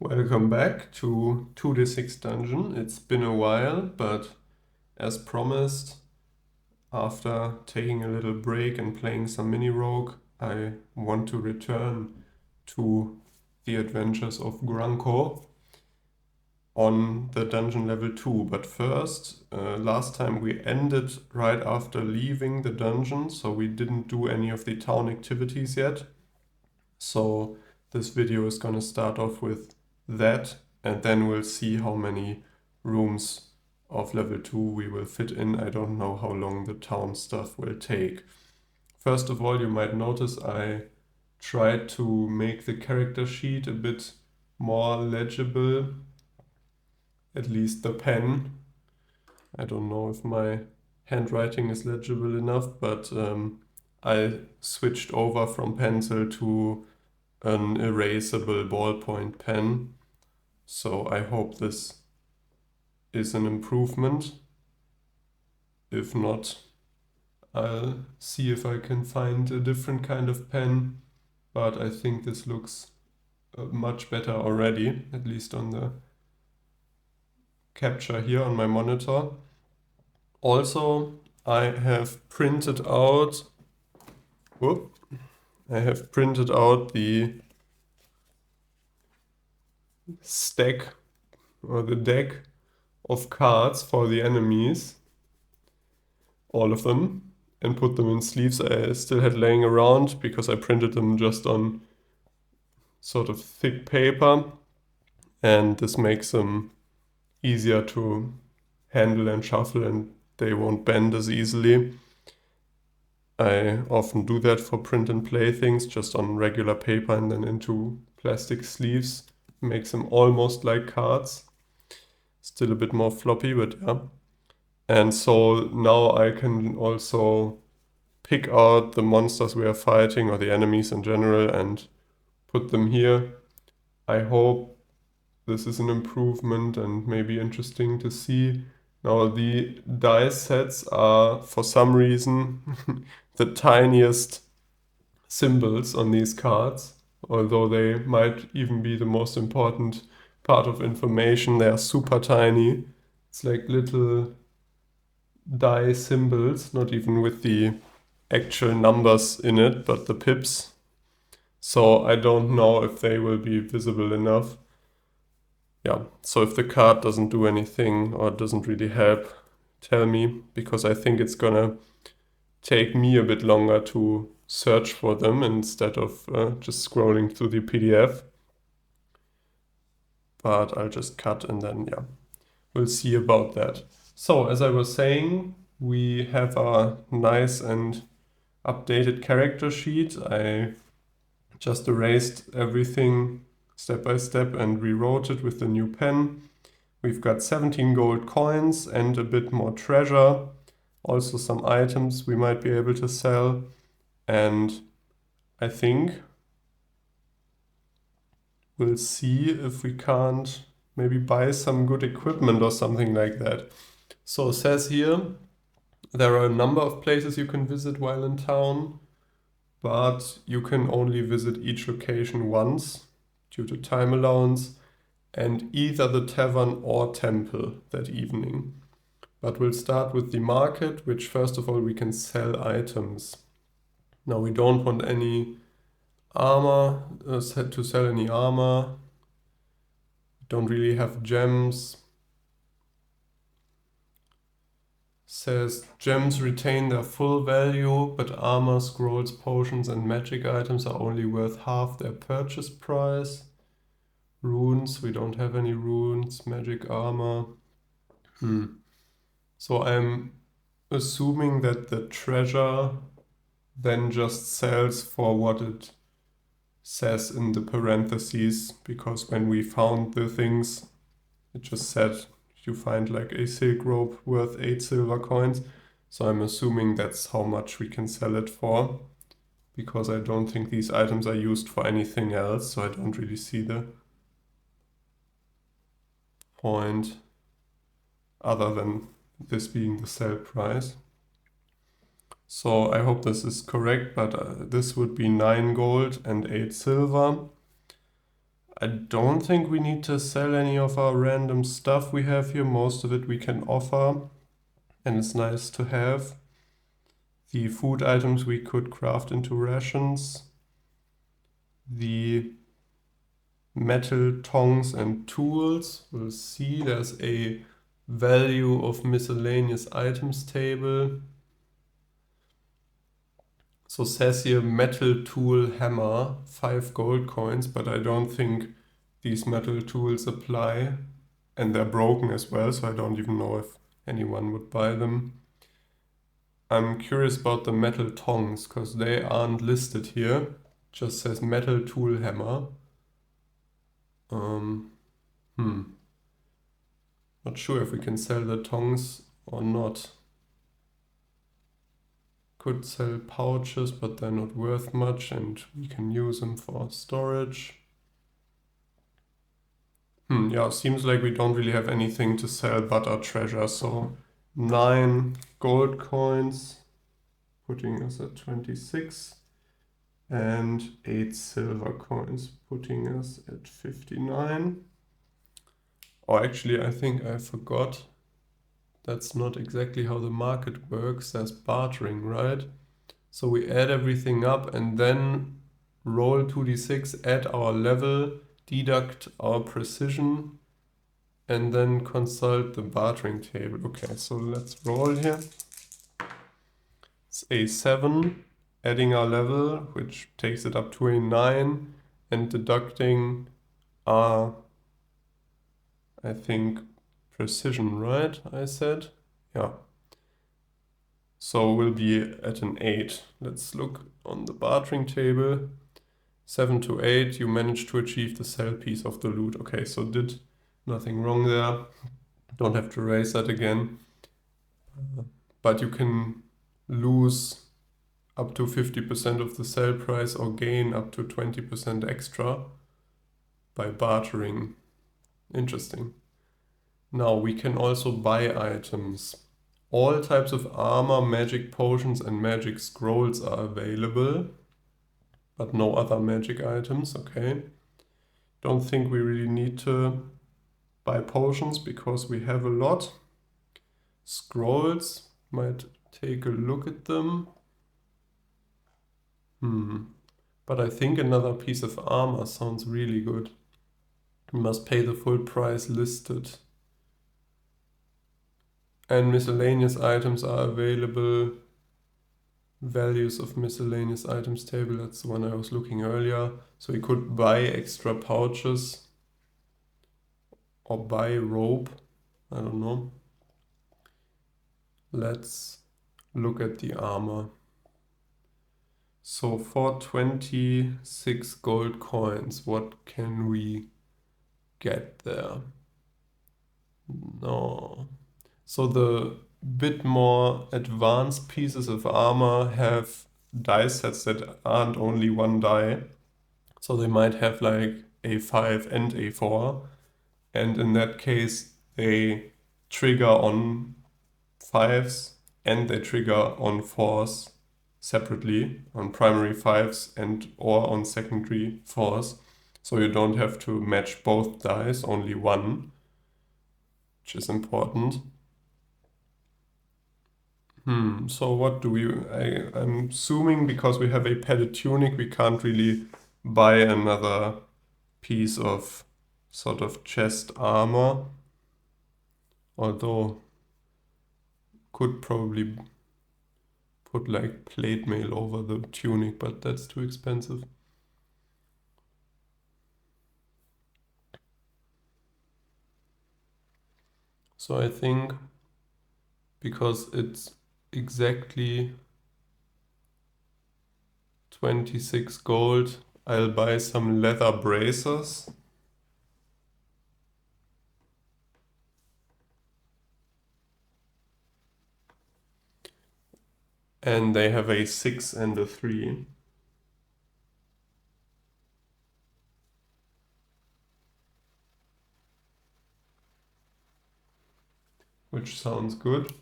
Welcome back to 2d6 Dungeon. It's been a while, but as promised, after taking a little break and playing some mini-rogue, I want to return to the adventures of Grunko on the dungeon level 2. But first, last time we ended right after leaving the dungeon, so we didn't do any of the town activities yet. So this video is gonna start off with that, and then we'll see how many rooms of level 2 we will fit in. I don't know how long the town stuff will take. First of all, you might notice I tried to make the character sheet a bit more legible, at least the pen. I don't know if my handwriting is legible enough, but I switched over from pencil to an erasable ballpoint pen. So I hope this is an improvement. If not, I'll see if I can find a different kind of pen. But I think this looks much better already, at least on the capture here on my monitor. Also, I have printed out the stack or the deck of cards for the enemies, all of them, and put them in sleeves I still had laying around because I printed them just on sort of thick paper, and this makes them easier to handle and shuffle, and they won't bend as easily. I often do that for print and play things, just on regular paper and then into plastic sleeves. Makes them almost like cards. Still a bit more floppy, but yeah. And so now I can also pick out the monsters we are fighting or the enemies in general and put them here. I hope this is an improvement and maybe interesting to see. Now the dice sets are, for some reason, the tiniest symbols on these cards, although they might even be the most important part of information. They are super tiny. It's like little die symbols, not even with the actual numbers in it, but the pips. So I don't know if they will be visible enough. Yeah, so if the card doesn't do anything or doesn't really help, tell me, because I think it's gonna take me a bit longer to search for them instead of just scrolling through the PDF. But I'll just cut and then, yeah, we'll see about that. So, as I was saying, we have a nice and updated character sheet. I just erased everything step by step and rewrote it with the new pen. We've got 17 gold coins and a bit more treasure. Also some items we might be able to sell. And I think we'll see if we can't maybe buy some good equipment or something like that. So it says here, there are a number of places you can visit while in town, but you can only visit each location once due to time allowance, and either the tavern or temple that evening. But we'll start with the market, which first of all we can sell items. Now we don't want any armor, to sell any armor. Don't really have gems. Says gems retain their full value, but armor, scrolls, potions, and magic items are only worth half their purchase price. Runes, we don't have any runes. Magic armor. So I'm assuming that the treasure then just sells for what it says in the parentheses, because when we found the things, it just said you find like a silk rope worth 8 silver coins. So I'm assuming that's how much we can sell it for, because I don't think these items are used for anything else, so I don't really see the point other than this being the sell price. So I hope this is correct, but this would be 9 gold and 8 silver. I don't think we need to sell any of our random stuff we have here. Most of it we can offer, and it's nice to have. The food items we could craft into rations. The metal tongs and tools. We'll see there's a value of miscellaneous items table. So says here metal tool hammer, 5 gold coins, but I don't think these metal tools apply. And they're broken as well, so I don't even know if anyone would buy them. I'm curious about the metal tongs, because they aren't listed here. Just says metal tool hammer. Not sure if we can sell the tongs or not. Could sell pouches, but they're not worth much, and we can use them for storage. Yeah, seems like we don't really have anything to sell but our treasure, so 9 gold coins, putting us at 26, and 8 silver coins, putting us at 59. Oh, actually, I think I forgot. That's not exactly how the market works. There's bartering, right? So we add everything up and then roll 2d6, add our level, deduct our precision, and then consult the bartering table. Okay, so let's roll here. It's a 7, adding our level, which takes it up to a 9, and deducting our, I think, precision, right? I said? Yeah. So we'll be at an 8. Let's look on the bartering table. 7 to 8, you managed to achieve the sell piece of the loot. Okay, so did nothing wrong there. Don't have to raise that again. But you can lose up to 50% of the sell price or gain up to 20% extra by bartering. Interesting. Now we can also buy items. All types of armor, magic potions, and magic scrolls are available, but no other magic items. Okay. Don't think we really need to buy potions because we have a lot. Scrolls, might take a look at them. But I think another piece of armor sounds really good. We must pay the full price listed. And miscellaneous items are available. Values of miscellaneous items table, that's the one I was looking earlier. So we could buy extra pouches or buy rope. I don't know. Let's look at the armor. So for 26 gold coins, what can we get there? No. So the bit more advanced pieces of armor have die sets that aren't only one die. So they might have like A5 and A4. And in that case, they trigger on 5s and they trigger on 4s separately, on primary 5s and or on secondary 4s. So you don't have to match both dice, only one, which is important. So what do we... I'm assuming because we have a padded tunic, we can't really buy another piece of sort of chest armor. Although could probably put like plate mail over the tunic, but that's too expensive. So I think because it's exactly 26 gold, I'll buy some leather bracers. And they have a 6 and a 3. Which sounds good.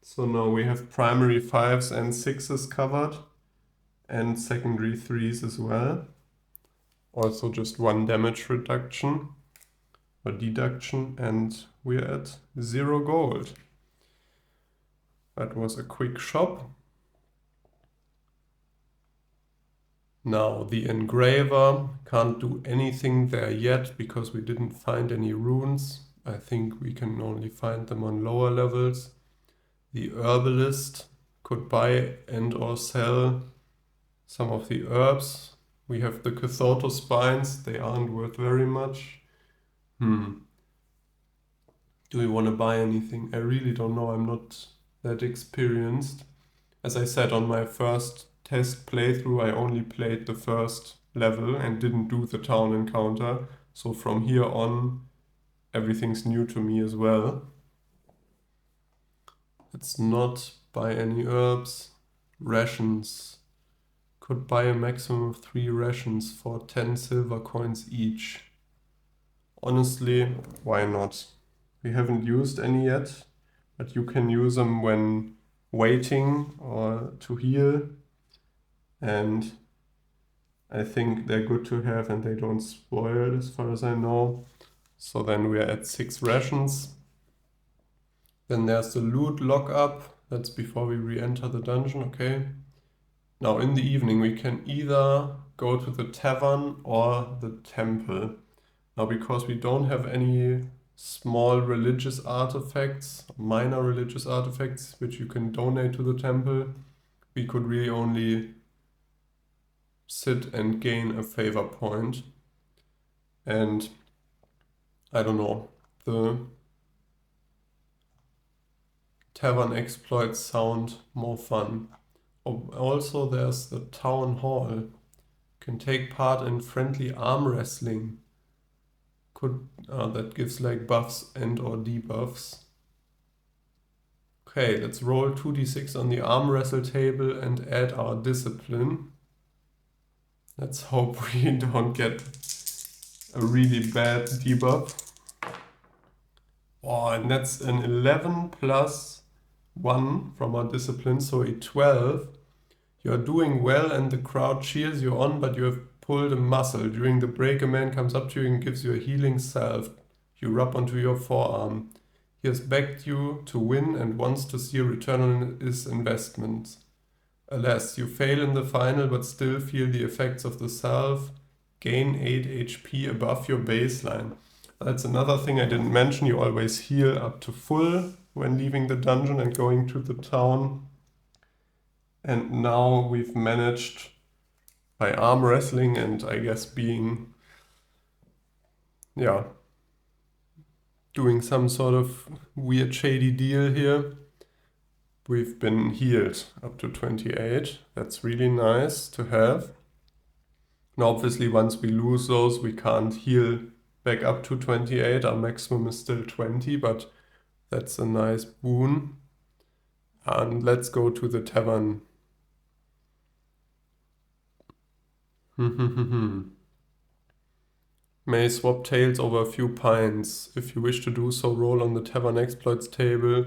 So now we have primary 5s and 6s covered and secondary 3s as well. Also just 1 damage reduction or deduction, and we're at 0 gold. That was a quick shop. Now the engraver can't do anything there yet because we didn't find any runes. I think we can only find them on lower levels. The herbalist could buy and or sell some of the herbs. We have the Cathoto spines, they aren't worth very much. Do we want to buy anything? I really don't know, I'm not that experienced. As I said, on my first test playthrough, I only played the first level and didn't do the town encounter. So from here on, everything's new to me as well. Let's not buy any herbs. Rations. Could buy a maximum of 3 rations for 10 silver coins each. Honestly, why not? We haven't used any yet, but you can use them when waiting or to heal, and I think they're good to have and they don't spoil as far as I know. So then we're at 6 rations. Then there's the loot lockup, that's before we re-enter the dungeon, okay. Now in the evening we can either go to the tavern or the temple. Now because we don't have any small religious artifacts, minor religious artifacts, which you can donate to the temple, we could really only sit and gain a favor point. And I don't know, the tavern exploits sound more fun. Also there's the town hall. You can take part in friendly arm wrestling. That gives like buffs and or debuffs. Okay, let's roll 2d6 on the arm wrestle table and add our discipline. Let's hope we don't get a really bad debuff. Oh, and that's an 11 plus 1 from our discipline, so a 12. You're doing well and the crowd cheers you on, but you have pulled a muscle. During the break, a man comes up to you and gives you a healing salve. You rub onto your forearm. He has backed you to win and wants to see a return on his investment. Alas, you fail in the final but still feel the effects of the salve. Gain 8 HP above your baseline. That's another thing I didn't mention. You always heal up to full when leaving the dungeon and going to the town. And now we've managed, by arm wrestling and I guess being, doing some sort of weird shady deal here, we've been healed up to 28. That's really nice to have. Now obviously once we lose those, we can't heal back up to 28. Our maximum is still 20, but that's a nice boon. And let's go to the tavern. May swap tails over a few pints. If you wish to do so, roll on the tavern exploits table.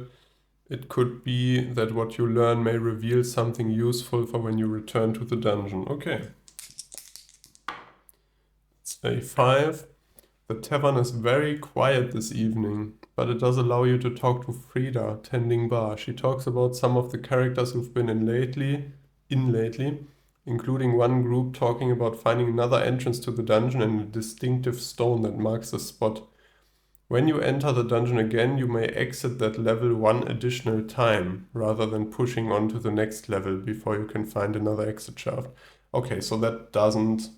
It could be that what you learn may reveal something useful for when you return to the dungeon. Okay. It's a 5. The tavern is very quiet this evening, but it does allow you to talk to Frida, tending bar. She talks about some of the characters who've been in lately, including one group talking about finding another entrance to the dungeon and a distinctive stone that marks the spot. When you enter the dungeon again, you may exit that level 1 additional time, rather than pushing on to the next level before you can find another exit shaft. Okay, so that doesn't...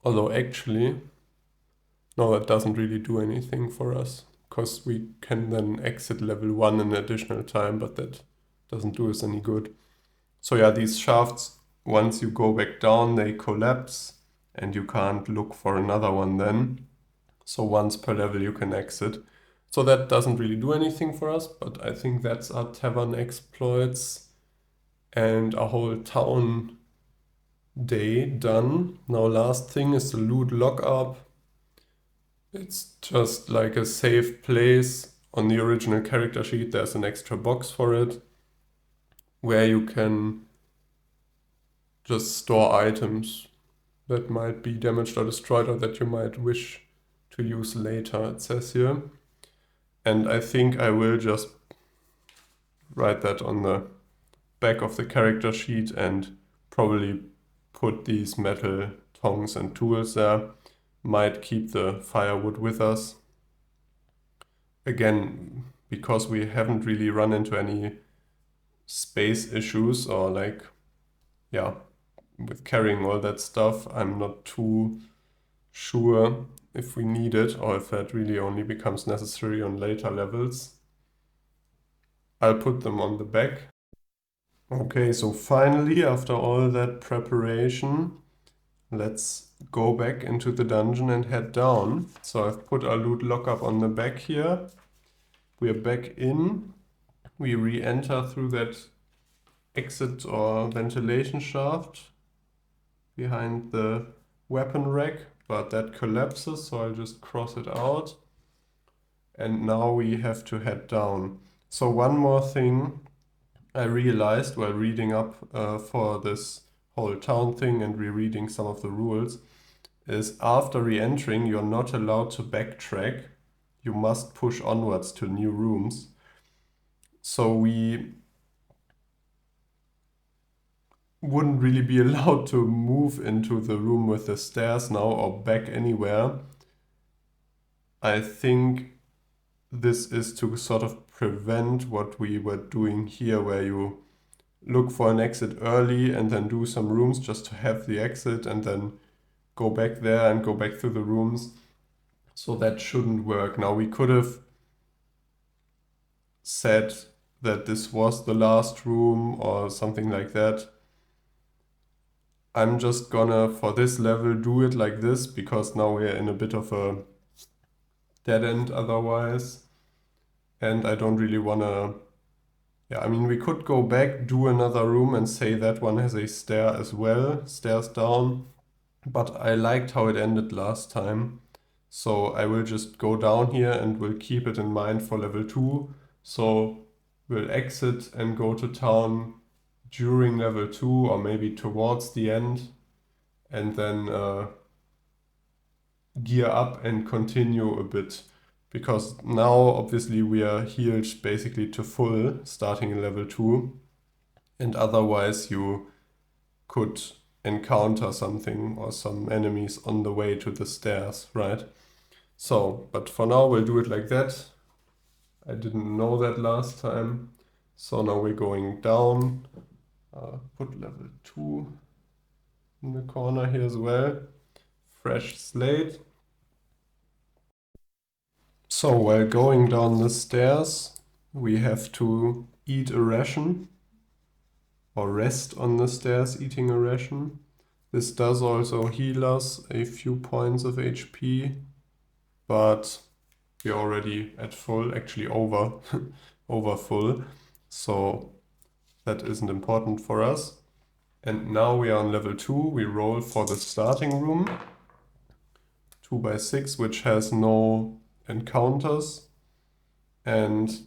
Although actually... No, that doesn't really do anything for us, because we can then exit level 1 an additional time, but that doesn't do us any good. So yeah, these shafts, once you go back down, they collapse, and you can't look for another one then. So once per level you can exit. So that doesn't really do anything for us, but I think that's our tavern exploits and our whole town day done. Now last thing is the loot lockup. It's just like a safe place. On the original character sheet there's an extra box for it, where you can just store items. that might be damaged or destroyed or that you might wish to use later, it says here. And I think I will just write that on the back of the character sheet and probably put these metal tongs and tools there. Might keep the firewood with us. Again, because we haven't really run into any space issues or like, yeah, with carrying all that stuff, I'm not too sure if we need it or if that really only becomes necessary on later levels. I'll put them on the back. Okay, so finally, after all that preparation, let's go back into the dungeon and head down. So I've put our loot lockup on the back here. We're back in. We re-enter through that exit or ventilation shaft behind the weapon rack, but that collapses, so I'll just cross it out. And now we have to head down. So one more thing I realized while reading up for this whole town thing and rereading some of the rules is after re-entering, you're not allowed to backtrack. You must push onwards to new rooms. So we wouldn't really be allowed to move into the room with the stairs now or back anywhere. I think this is to sort of prevent what we were doing here, where you look for an exit early and then do some rooms just to have the exit and then go back there and go back through the rooms. So that shouldn't work. Now we could have said that this was the last room or something like that. I'm just gonna, for this level, do it like this because now we're in a bit of a dead end otherwise. And I don't really wanna, yeah, I mean, we could go back, do another room and say that one has a stair as well, stairs down. But I liked how it ended last time. So I will just go down here and we'll keep it in mind for level 2. So we'll exit and go to town during level 2 or maybe towards the end and then gear up and continue a bit. Because now obviously we are healed basically to full starting in level 2 and otherwise you could encounter something or some enemies on the way to the stairs, right? So, but for now we'll do it like that. I didn't know that last time. So now we're going down. Put level 2 in the corner here as well. Fresh slate. So while going down the stairs, we have to eat a ration or rest on the stairs eating a ration. This does also heal us a few points of HP, but we're already at full, actually over, over full. So that isn't important for us. And now we are on level 2. We roll for the starting room. 2x6, which has no encounters. And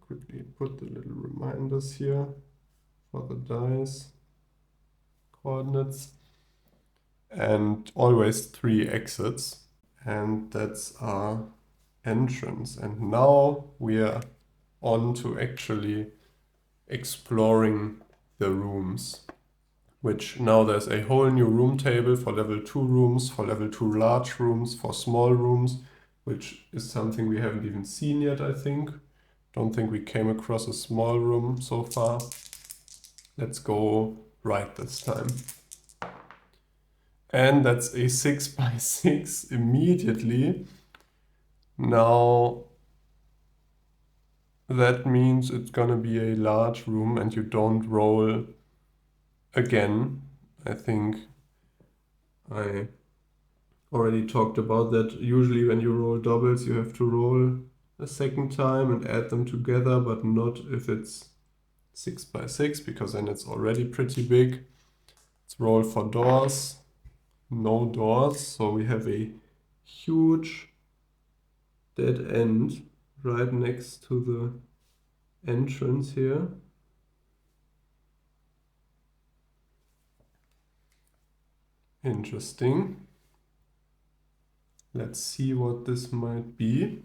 quickly put the little reminders here for the dice coordinates. And always 3 exits. And that's our entrance. And now we are on to actually exploring the rooms, which now there's a whole new room table for level 2 rooms, for level 2 large rooms, for small rooms, which is something we haven't even seen yet, I think. Don't think we came across a small room so far. Let's go right this time. And that's a 6x6 immediately. Now that means it's gonna be a large room and you don't roll again. I think I already talked about that. Usually when you roll doubles, you have to roll a second time and add them together, but not if it's 6x6, because then it's already pretty big. Let's roll for doors. No doors, so we have a huge dead end right next to the entrance here. Interesting. Let's see what this might be.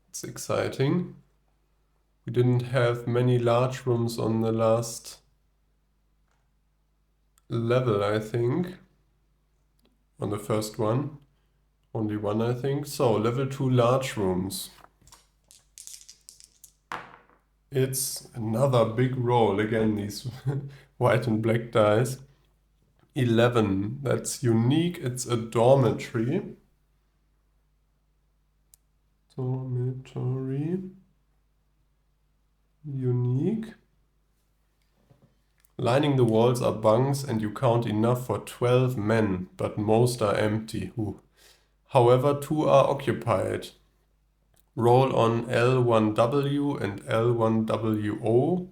It's exciting. We didn't have many large rooms on the last level, I think. On the first one. Only one, I think. So, level 2 large rooms. It's another big roll. Again, these white and black dice. 11. That's unique. It's a dormitory. Dormitory. Unique. Lining the walls are bunks and you count enough for 12 men, but most are empty. Ooh. However, 2 are occupied. Roll on L1W and L1WO.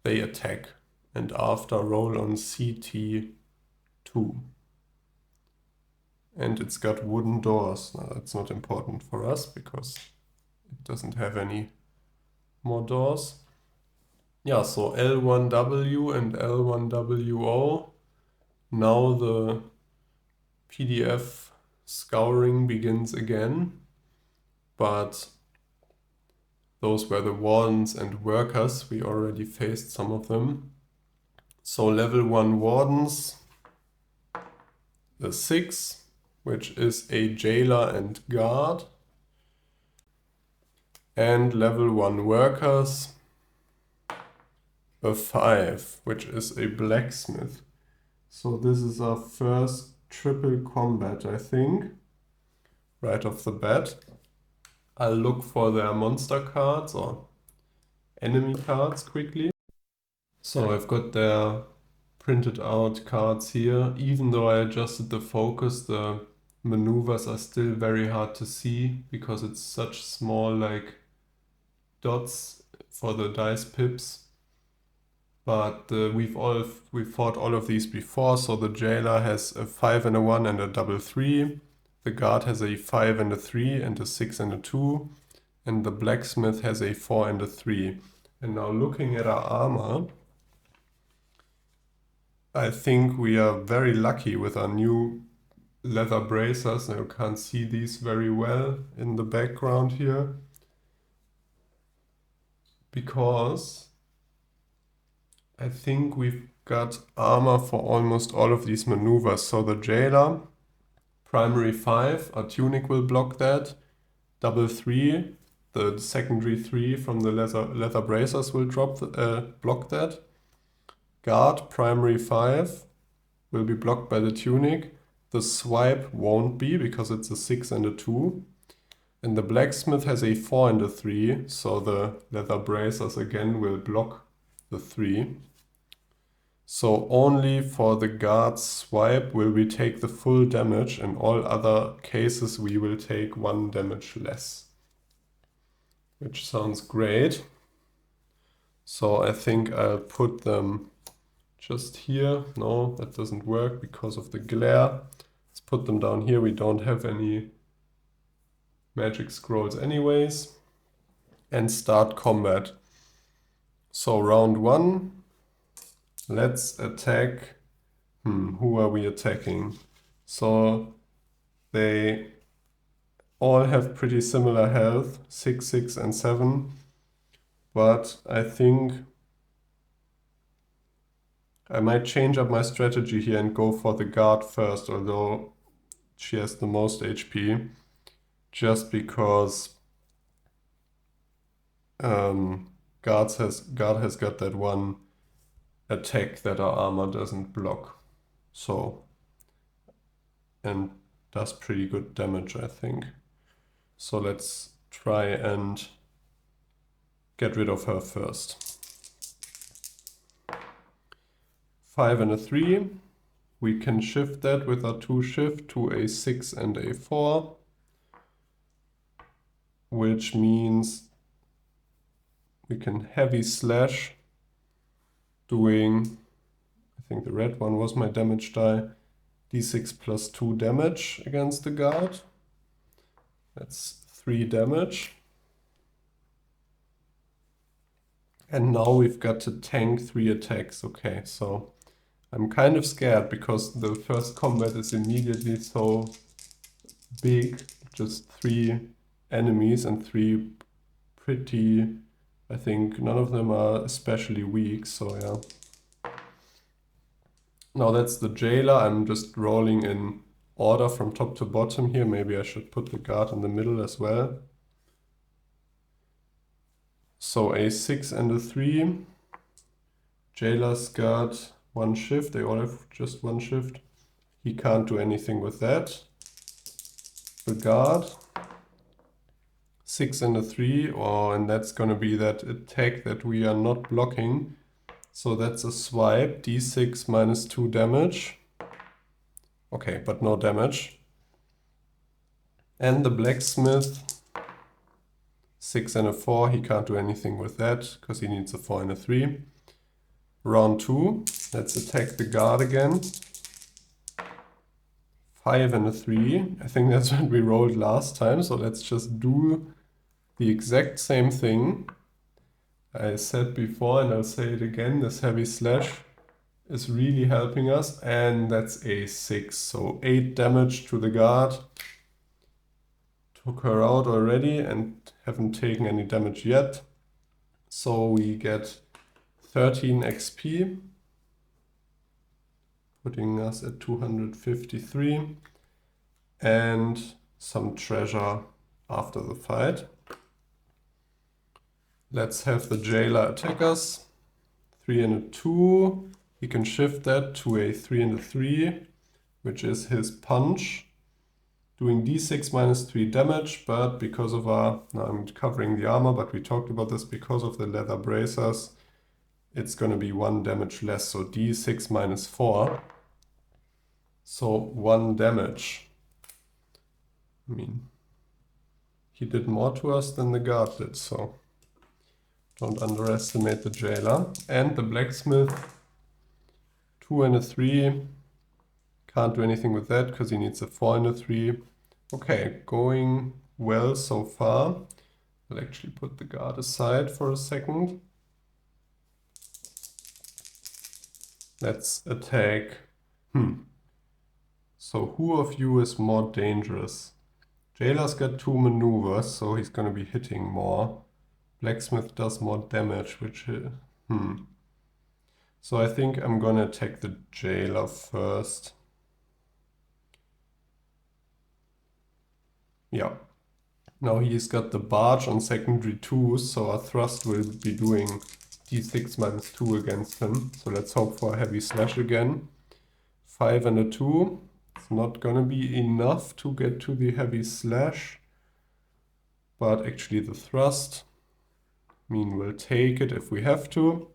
They attack. And after roll on CT2. And it's got wooden doors. Now, that's not important for us because it doesn't have any more doors. Yeah, so L1W and L1WO. Now the PDF scouring begins again, but those were the wardens and workers. We already faced some of them. So level 1 wardens, the 6, which is a jailer and guard. And level 1 workers, a 5, which is a blacksmith. So this is our first triple combat, I think, right off the bat. I'll look for their monster cards or enemy cards quickly. So I've got their printed out cards here. Even though I adjusted the focus, the maneuvers are still very hard to see because it's such small like dots for the dice pips. But we've fought all of these before. So the jailer has a 5 and a 1 and a double 3. The guard has a 5 and a 3 and a 6 and a 2. And the blacksmith has a 4 and a 3. And now looking at our armor, I think we are very lucky with our new leather bracers. Now you can't see these very well in the background here, because I think we've got armor for almost all of these maneuvers. So the jailer, primary 5, our tunic will block that. Double 3, the secondary 3 from the leather bracers will block that. Guard, primary 5, will be blocked by the tunic. The swipe won't be because it's a 6 and a 2. And the blacksmith has a 4 and a 3, so the leather bracers again will block the 3. So only for the guard's swipe will we take the full damage, and all other cases we will take 1 damage less. Which sounds great. So I think I'll put them just here. No, that doesn't work because of the glare. Let's put them down here. We don't have any magic scrolls anyways. And start combat. So round 1. Let's attack. Who are we attacking? So they all have pretty similar health, 6, 6, and 7. But I think I might change up my strategy here and go for the guard first, although she has the most HP, just because guard has got that one attack that our armor doesn't block. So, and does pretty good damage, I think. So let's try and get rid of her first. 5 and a 3. We can shift that with our 2 shift to a 6 and a 4. Which means we can heavy slash doing, I think the red one was my damage die, d6 plus 2 damage against the guard. That's 3 damage. And now we've got to tank 3 attacks. Okay, so I'm kind of scared because the first combat is immediately so big. Just 3 enemies and 3 pretty... I think none of them are especially weak, so yeah. Now that's the jailer. I'm just rolling in order from top to bottom here. Maybe I should put the guard in the middle as well. So a 6 and a 3. Jailer's got 1 shift. They all have just 1 shift. He can't do anything with that. The guard. 6 and a 3. Oh, and that's gonna be that attack that we are not blocking. So that's a swipe. D6 minus 2 damage. Okay, but no damage. And the blacksmith. 6 and a 4. He can't do anything with that because he needs a 4 and a 3. Round 2. Let's attack the guard again. 5 and a 3. I think that's what we rolled last time. So let's just do the exact same thing I said before, and I'll say it again. This heavy slash is really helping us. And that's a 6. So 8 damage to the guard. Took her out already and haven't taken any damage yet. So we get 13 XP, putting us at 253, and some treasure after the fight. Let's have the jailer attack us. 3 and a 2. He can shift that to a 3 and a 3, which is his punch. Doing d6 minus 3 damage, but because of our... Now I'm covering the armor, but we talked about this. Because of the leather bracers, it's going to be 1 damage less. So d6 minus 4. So 1 damage. I mean, he did more to us than the guard did, so don't underestimate the jailer. And the blacksmith, 2 and a 3. Can't do anything with that because he needs a 4 and a 3. Okay, going well so far. I'll actually put the guard aside for a second. Let's attack. So who of you is more dangerous? Jailer's got 2 maneuvers, so he's going to be hitting more. Blacksmith does more damage, which... So I think I'm going to attack the jailer first. Yeah. Now he's got the barge on secondary 2, so our thrust will be doing d6 minus 2 against him. So let's hope for a heavy slash again. 5 and a 2. It's not gonna be enough to get to the heavy slash. But actually the thrust, I mean, we'll take it if we have to.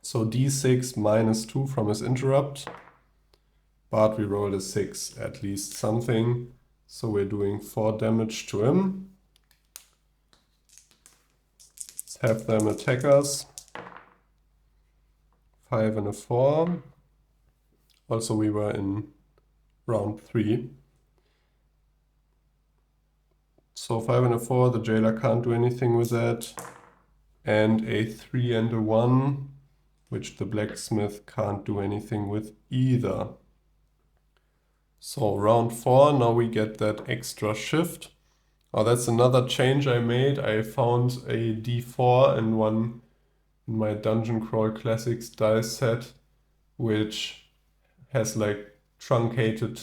So d6 minus 2 from his interrupt. But we rolled a 6, at least something. So we're doing 4 damage to him. Let's have them attack us. 5 and a 4. Also we were in round 3. So 5 and a 4, the jailer can't do anything with that. And a 3 and a 1, which the blacksmith can't do anything with either. So round 4, now we get that extra shift. Oh, that's another change I made. I found a D4 and one in my Dungeon Crawl Classics dice set, which has like truncated,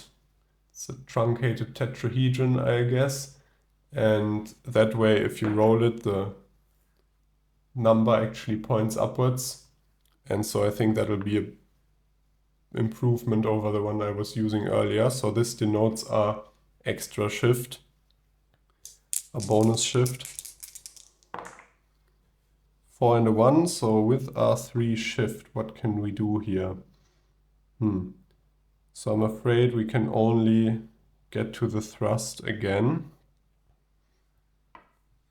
it's a truncated tetrahedron, I guess. And that way, if you roll it, the number actually points upwards. And so I think that'll be an improvement over the one I was using earlier. So this denotes our extra shift, a bonus shift. 4 and a 1, so with our 3 shift, what can we do here? So I'm afraid we can only get to the thrust again.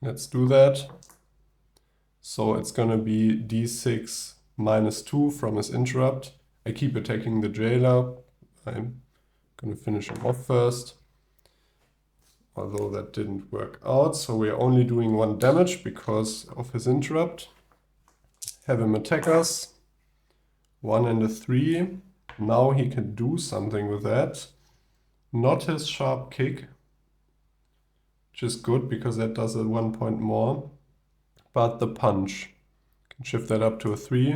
Let's do that. So it's gonna be d6 minus 2 from his interrupt. I keep attacking the jailer. I'm gonna finish him off first. Although that didn't work out, so we're only doing 1 damage because of his interrupt. Have him attack us. 1 and a 3. Now he can do something with that. Not his sharp kick, which is good because that does a 1 point more. But the punch. Can shift that up to a 3.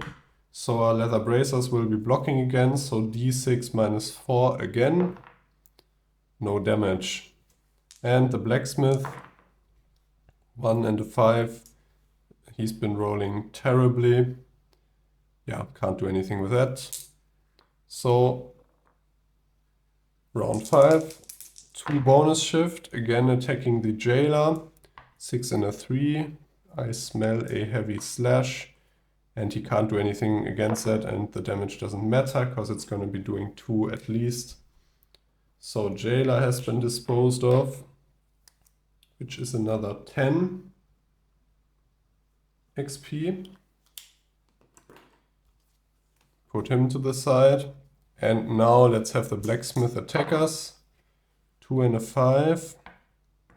So our leather bracers will be blocking again. So d6 minus 4 again. No damage. And the blacksmith, 1 and a 5. He's been rolling terribly. Yeah, can't do anything with that. So round 5. 2 bonus shift, again attacking the jailer. 6 and a 3. I smell a heavy slash. And he can't do anything against that, and the damage doesn't matter because it's going to be doing 2 at least. So jailer has been disposed of, which is another 10 XP. Put him to the side. And now let's have the blacksmith attack us. 2 and a 5.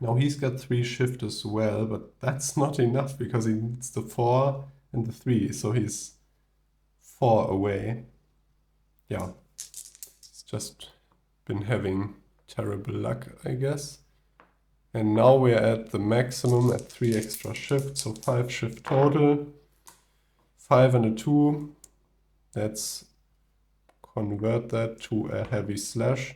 Now he's got 3 shift as well, but that's not enough because he needs the 4 and the 3, so he's 4 away. Yeah, he's just been having terrible luck, I guess. And now we're at the maximum at 3 extra shifts, so 5 shift total. 5 and a 2. Let's convert that to a heavy slash.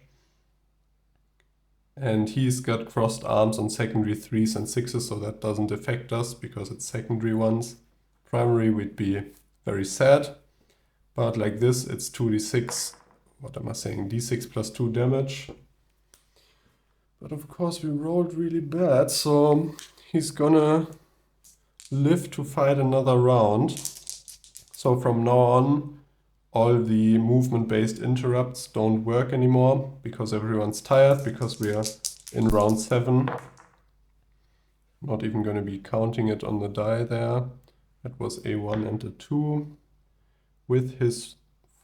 And he's got crossed arms on secondary 3s and 6s, so that doesn't affect us because it's secondary ones. Primary, we'd be very sad. But like this, it's 2d6. What am I saying? d6 plus 2 damage. But of course, we rolled really bad, so he's gonna live to fight another round. So from now on, all the movement-based interrupts don't work anymore because everyone's tired, because we are in round 7. Not even going to be counting it on the die there. That was a 1 and a 2 with his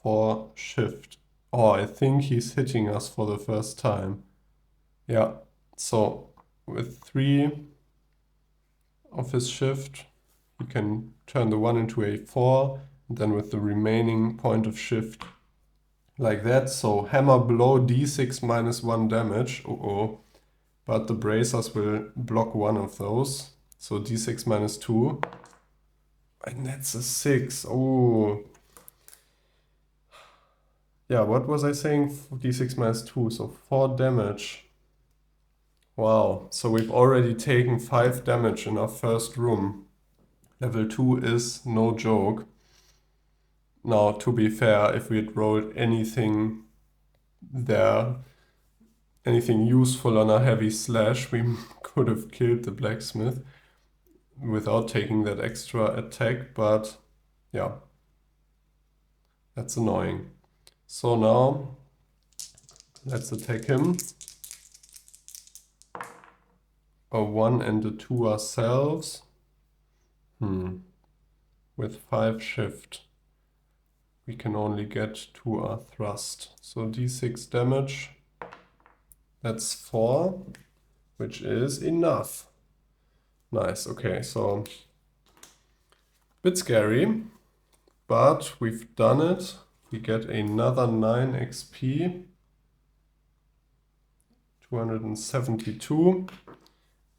4 shift. Oh, I think he's hitting us for the first time. Yeah, so with 3 of his shift, he can turn the 1 into a 4, and then with the remaining point of shift like that. So hammer blow d6 minus 1 damage. Uh-oh. But the bracers will block 1 of those. So d6 minus 2. And that's a 6. Oh. Yeah, what was I saying? d6 minus 2, so 4 damage. Wow, so we've already taken 5 damage in our first room. Level 2 is no joke. Now, to be fair, if we had rolled anything there, anything useful on a heavy slash, we could have killed the blacksmith without taking that extra attack, but yeah, that's annoying. So now, let's attack him. A 1 and a 2 ourselves. With 5 shift, we can only get to our thrust. So d6 damage, that's 4, which is enough. Nice, okay, so bit scary, but we've done it. We get another 9 XP, 272.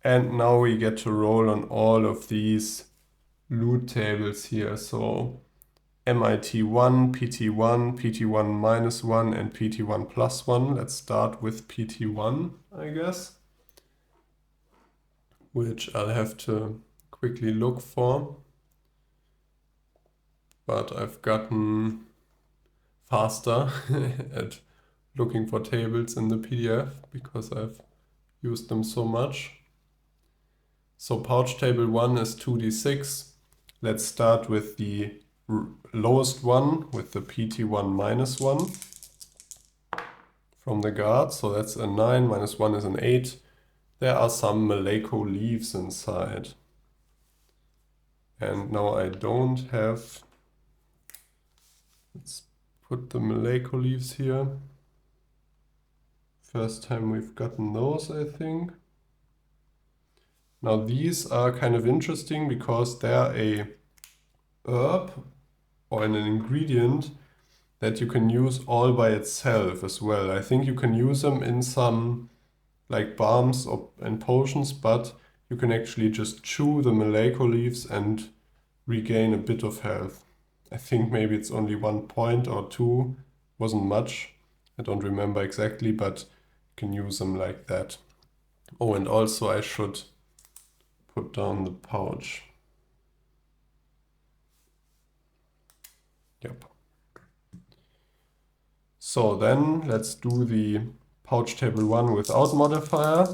And now we get to roll on all of these loot tables here. So MIT1, PT1, PT1 minus 1, and PT1 plus 1. Let's start with PT1, I guess, which I'll have to quickly look for. But I've gotten faster at looking for tables in the PDF because I've used them so much. So pouch table 1 is 2d6. Let's start with the lowest one, with the PT1 minus 1 from the guard. So that's a 9, minus 1 is an 8. There are some Maleko leaves inside. And now I don't have... Let's put the Maleko leaves here. First time we've gotten those, I think. Now these are kind of interesting because they're a herb or an ingredient that you can use all by itself as well. I think you can use them in some like balms and potions, but you can actually just chew the Maleko leaves and regain a bit of health. I think maybe it's only 1 point or 2, wasn't much. I don't remember exactly, but you can use them like that. Oh, and also I should put down the pouch. Yep. So then let's do the pouch table 1 without modifier.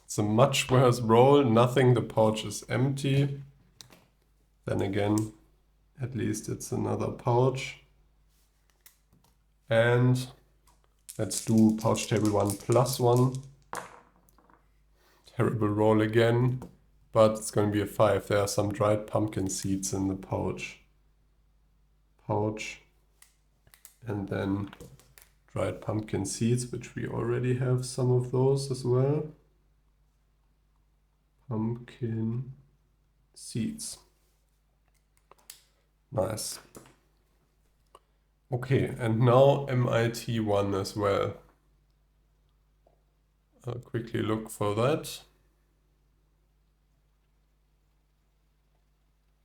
It's a much worse roll, nothing, the pouch is empty. Then again, at least it's another pouch. And let's do pouch table 1 plus 1. Terrible roll again, but it's going to be a 5. There are some dried pumpkin seeds in the pouch. Pouch. And then dried pumpkin seeds, which we already have some of those as well. Pumpkin seeds. Nice. Okay, and now MIT1 as well. I'll quickly look for that.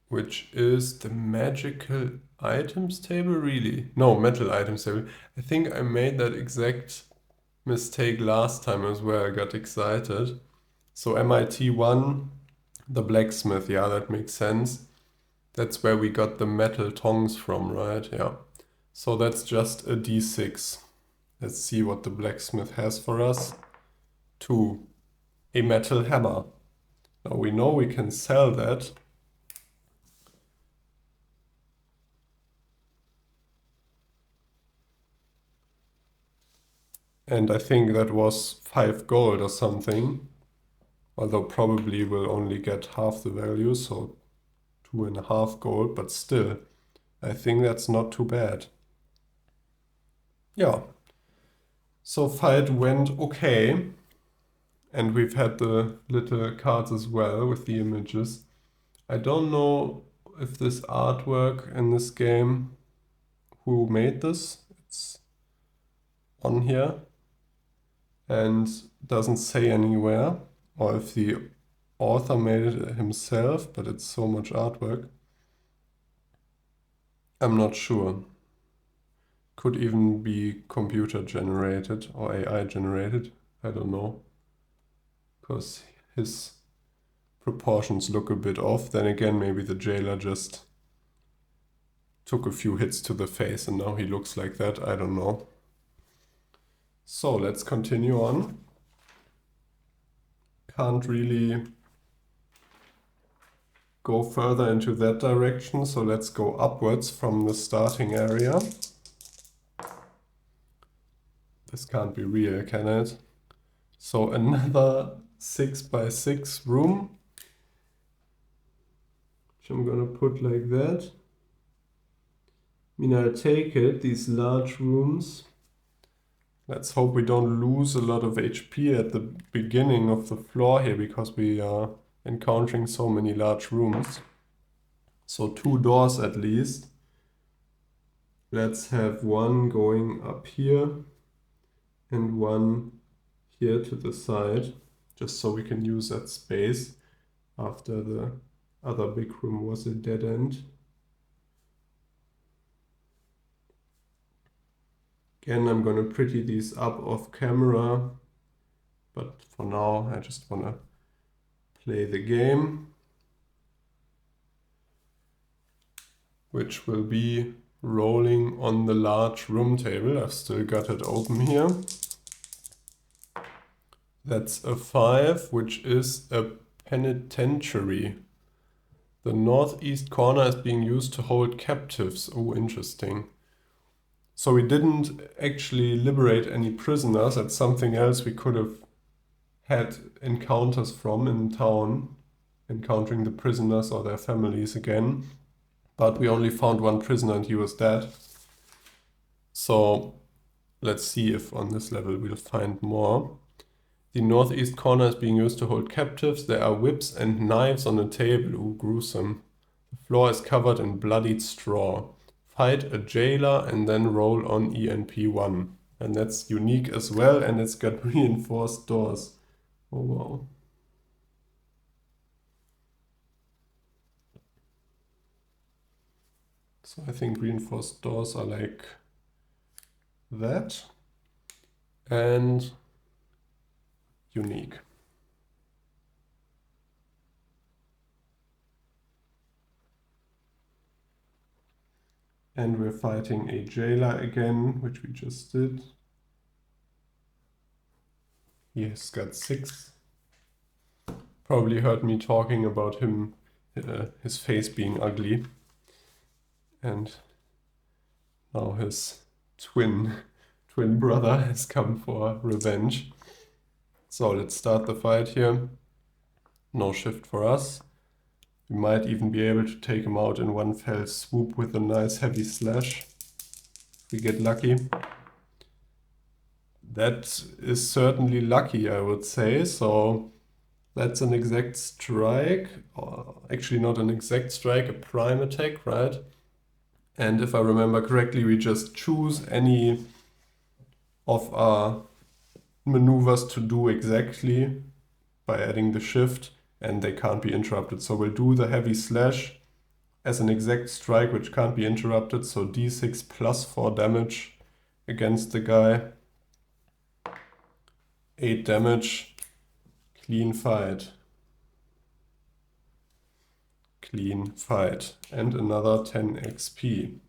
Which is the magical items table, really? No, metal items table. I think I made that exact mistake last time as well. I got excited. So MIT1, the blacksmith, yeah, that makes sense. That's where we got the metal tongs from, right? Yeah. So that's just a D6. Let's see what the blacksmith has for us. 2. A metal hammer. Now we know we can sell that. And I think that was 5 gold or something. Although probably we'll only get half the value, so 2.5 gold, but still, I think that's not too bad. Yeah. So fight went okay. And we've had the little cards as well with the images. I don't know if this artwork in this game, who made this, it's on here and doesn't say anywhere, or if the author made it himself, but it's so much artwork. I'm not sure. Could even be computer generated or AI generated. I don't know. Because his proportions look a bit off. Then again, maybe the jailer just took a few hits to the face and now he looks like that. I don't know. So let's continue on. Can't really go further into that direction, so let's go upwards from the starting area. This can't be real, can it? So another 6x6 room, which I'm gonna put like that. I mean, I'll take it, these large rooms. Let's hope we don't lose a lot of HP at the beginning of the floor here, because we are encountering so many large rooms. So 2 doors at least. Let's have one going up here and one here to the side, just so we can use that space after the other big room was a dead end. Again, I'm going to pretty these up off camera, but for now I just want to play the game, which will be rolling on the large room table. I've still got it open here. That's a 5, which is a penitentiary. The northeast corner is being used to hold captives. Oh, interesting. So we didn't actually liberate any prisoners. That's something else we could have had encounters from in town, encountering the prisoners or their families again. But we only found one prisoner and he was dead. So let's see if on this level we'll find more. The northeast corner is being used to hold captives. There are whips and knives on the table. Ooh, gruesome. The floor is covered in bloodied straw. fight a jailer and then roll on ENP1. And that's unique as well, and it's got reinforced doors. Oh wow. So I think reinforced doors are like that and unique. And we're fighting a jailer again, which we just did. He has got 6. Probably heard me talking about him, his face being ugly. And now his twin brother has come for revenge. So let's start the fight here. No shift for us. We might even be able to take him out in one fell swoop with a nice heavy slash. If we get lucky. That is certainly lucky, I would say. So that's an exact strike. Actually not an exact strike, a prime attack, right? And if I remember correctly, we just choose any of our maneuvers to do exactly by adding the shift, and they can't be interrupted. So we'll do the heavy slash as an exact strike, which can't be interrupted. So d6 plus 4 damage against the guy. 8 damage. Clean fight. Clean fight. And another 10 XP.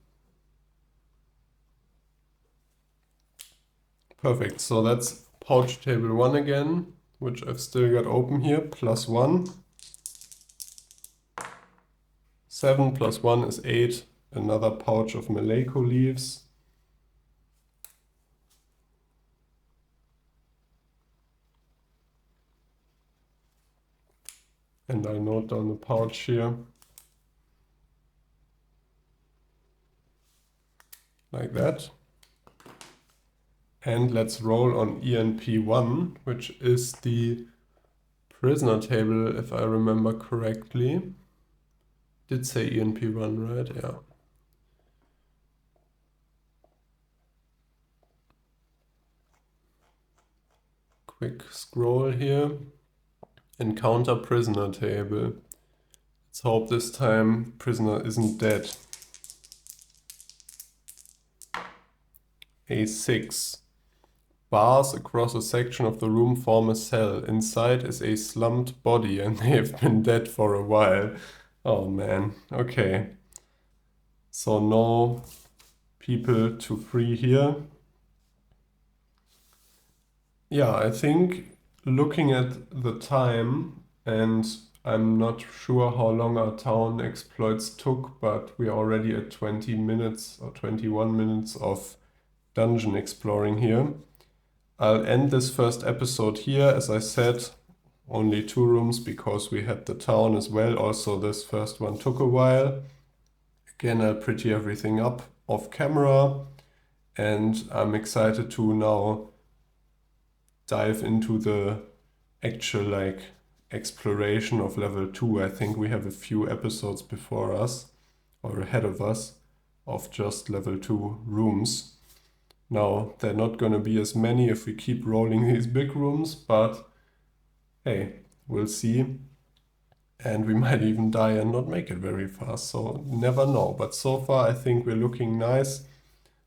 Perfect. So that's pouch table 1 again, which I've still got open here. Plus 1. 7 plus 1 is 8. Another pouch of Maleko leaves. And I'll note down the pouch here. Like that. And let's roll on ENP1, which is the prisoner table, if I remember correctly. Did say ENP1, right? Yeah. Quick scroll here. Encounter prisoner table. Let's hope this time prisoner isn't dead. A6. Bars across a section of the room form a cell. Inside is a slumped body and they have been dead for a while. Oh man, okay. So no people to free here. Yeah, I think looking at the time, and I'm not sure how long our town exploits took, but we're already at 20 minutes or 21 minutes of dungeon exploring here. I'll end this first episode here. As I said, only 2 rooms because we had the town as well. Also, this first one took a while. Again, I'll pretty everything up off camera, and I'm excited to now dive into the actual exploration of level 2. I think we have a few episodes before us or ahead of us of just level 2 rooms. Now, they're not going to be as many if we keep rolling these big rooms, but hey, we'll see. And we might even die and not make it very fast, so never know. But so far, I think we're looking nice.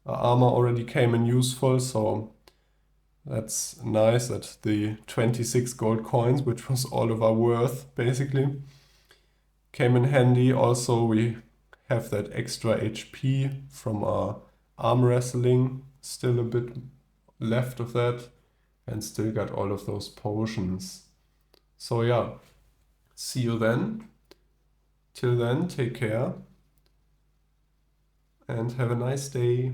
Our armor already came in useful, so that's nice that the 26 gold coins, which was all of our worth, basically, came in handy. Also, we have that extra HP from our arm wrestling, still a bit left of that, and still got all of those potions. So yeah, see you then. Till then, take care and have a nice day.